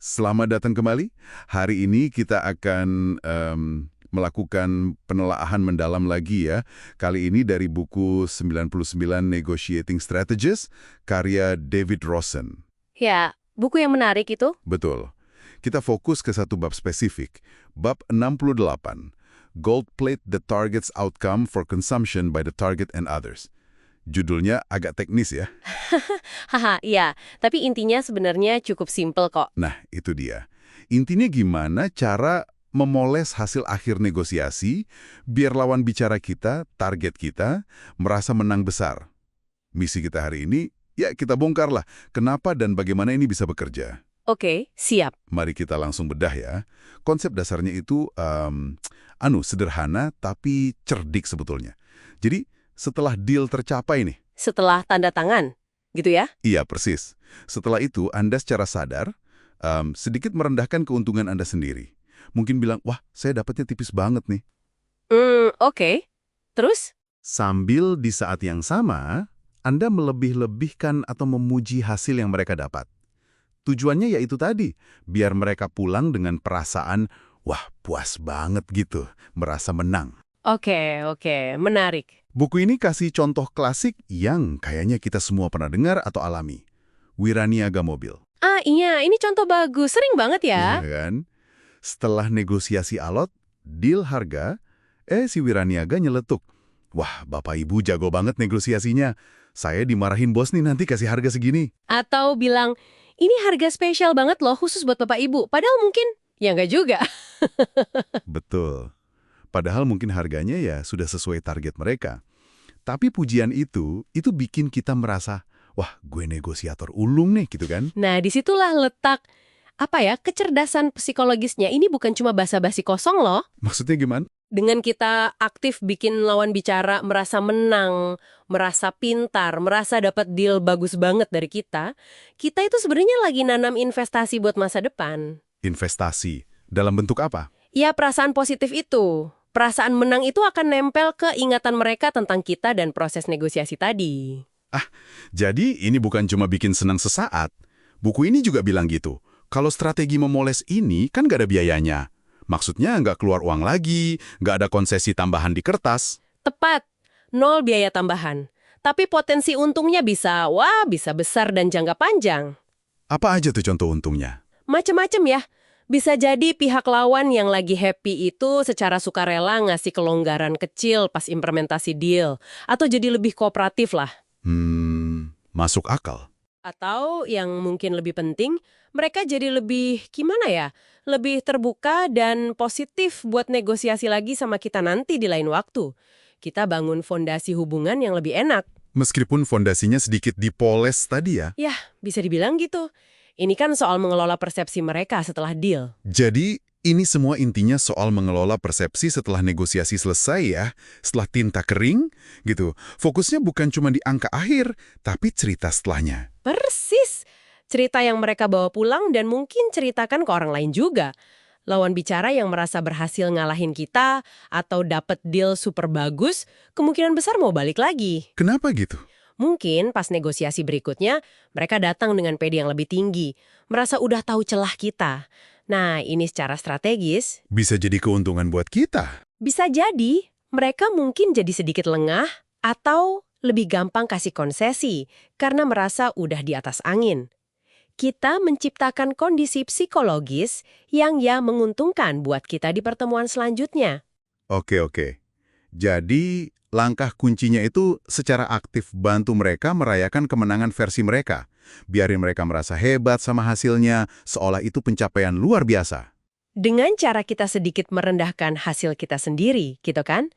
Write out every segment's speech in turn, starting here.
Selamat datang kembali. Hari ini kita akan melakukan penelaahan mendalam lagi ya. Kali ini dari buku 99 Negotiating Strategies, karya David Rosen. Ya, buku yang menarik itu. Betul. Kita fokus ke satu bab spesifik. Bab 68. Gold Plate the Target's Outcome for Consumption by the Target and Others. Judulnya agak teknis ya. Haha, iya. Tapi intinya sebenarnya cukup simpel kok. Nah, itu dia. Intinya gimana cara memoles hasil akhir negosiasi biar lawan bicara kita, target kita, merasa menang besar. Misi kita hari ini, ya kita bongkarlah kenapa dan bagaimana ini bisa bekerja. Oke, siap. Mari kita langsung bedah ya. Konsep dasarnya itu sederhana tapi cerdik sebetulnya. Jadi, setelah deal tercapai nih, Setelah tanda tangan, gitu ya? iya persis. Setelah itu, Anda secara sadar sedikit merendahkan keuntungan Anda sendiri. Mungkin bilang, wah saya dapatnya tipis banget nih. Oke. Terus? Sambil di saat yang sama, Anda melebih-lebihkan atau memuji hasil yang mereka dapat. Tujuannya yaitu tadi, biar mereka pulang dengan perasaan, wah puas banget gitu, merasa menang. Oke, menarik. Buku ini kasih contoh klasik yang kayaknya kita semua pernah dengar atau alami. Wiraniaga mobil. Ah iya, ini contoh bagus. Sering banget ya. Iya kan? Setelah negosiasi alot, deal harga, si Wiraniaga nyeletuk. Wah, Bapak Ibu jago banget negosiasinya. Saya dimarahin bos nih nanti kasih harga segini. Atau bilang, ini harga spesial banget loh khusus buat Bapak Ibu. Padahal mungkin, ya nggak juga. Betul. Padahal mungkin harganya ya sudah sesuai target mereka. Tapi pujian itu bikin kita merasa, wah gue negosiator ulung nih gitu kan. Nah, disitulah letak, kecerdasan psikologisnya. Ini bukan cuma basa-basi kosong loh. Maksudnya gimana? Dengan kita aktif bikin lawan bicara merasa menang, merasa pintar, merasa dapat deal bagus banget dari kita itu sebenarnya lagi nanam investasi buat masa depan. Investasi. Dalam bentuk apa? Ya, perasaan positif itu. Perasaan menang itu akan nempel ke ingatan mereka tentang kita dan proses negosiasi tadi. Jadi ini bukan cuma bikin senang sesaat. Buku ini juga bilang gitu. Kalau strategi memoles ini kan nggak ada biayanya. Maksudnya nggak keluar uang lagi, nggak ada konsesi tambahan di kertas. Tepat, nol biaya tambahan. Tapi potensi untungnya bisa besar dan jangka panjang. Apa aja tuh contoh untungnya? Macem-macem ya. Bisa jadi pihak lawan yang lagi happy itu secara sukarela ngasih kelonggaran kecil pas implementasi deal. Atau jadi lebih kooperatif lah. Masuk akal. Atau yang mungkin lebih penting, mereka jadi lebih, lebih terbuka dan positif buat negosiasi lagi sama kita nanti di lain waktu. Kita bangun fondasi hubungan yang lebih enak. Meskipun fondasinya sedikit dipoles tadi ya. Ya, bisa dibilang gitu. Ini kan soal mengelola persepsi mereka setelah deal. Jadi, ini semua intinya soal mengelola persepsi setelah negosiasi selesai ya. Setelah tinta kering, gitu. Fokusnya bukan cuma di angka akhir, tapi cerita setelahnya. Persis. Cerita yang mereka bawa pulang dan mungkin ceritakan ke orang lain juga. Lawan bicara yang merasa berhasil ngalahin kita atau dapat deal super bagus, kemungkinan besar mau balik lagi. Kenapa gitu? Mungkin pas negosiasi berikutnya, mereka datang dengan pede yang lebih tinggi, merasa udah tahu celah kita. Nah, ini secara strategis, Bisa jadi keuntungan buat kita. bisa jadi mereka mungkin jadi sedikit lengah atau lebih gampang kasih konsesi karena merasa udah di atas angin. Kita menciptakan kondisi psikologis yang menguntungkan buat kita di pertemuan selanjutnya. Oke. Jadi, langkah kuncinya itu secara aktif bantu mereka merayakan kemenangan versi mereka. Biarin mereka merasa hebat sama hasilnya, seolah itu pencapaian luar biasa. Dengan cara kita sedikit merendahkan hasil kita sendiri, gitu kan?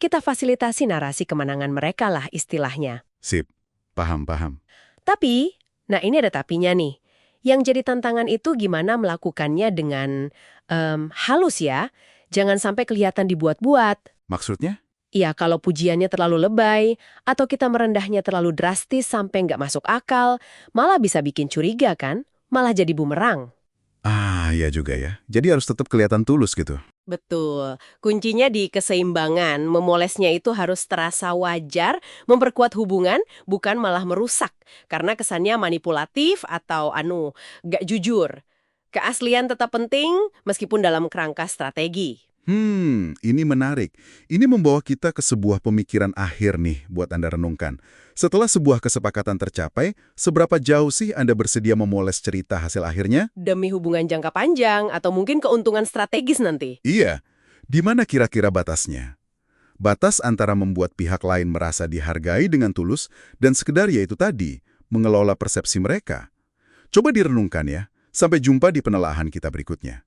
Kita fasilitasi narasi kemenangan mereka lah istilahnya. Sip, paham. Tapi, nah ini ada tapinya nih. Yang jadi tantangan itu gimana melakukannya dengan halus ya. Jangan sampai kelihatan dibuat-buat. Maksudnya? Ya, kalau pujiannya terlalu lebay, atau kita merendahnya terlalu drastis sampai nggak masuk akal, malah bisa bikin curiga kan? Malah jadi bumerang. Iya juga ya. Jadi harus tetap kelihatan tulus gitu. Betul. Kuncinya di keseimbangan. Memolesnya itu harus terasa wajar, memperkuat hubungan, bukan malah merusak. Karena kesannya manipulatif atau gak jujur. Keaslian tetap penting meskipun dalam kerangka strategi. Ini menarik. Ini membawa kita ke sebuah pemikiran akhir nih buat Anda renungkan. Setelah sebuah kesepakatan tercapai, seberapa jauh sih Anda bersedia memoles cerita hasil akhirnya? Demi hubungan jangka panjang atau mungkin keuntungan strategis nanti. Iya. Di mana kira-kira batasnya? Batas antara membuat pihak lain merasa dihargai dengan tulus dan sekedar yaitu tadi, mengelola persepsi mereka. Coba direnungkan ya. Sampai jumpa di penelaahan kita berikutnya.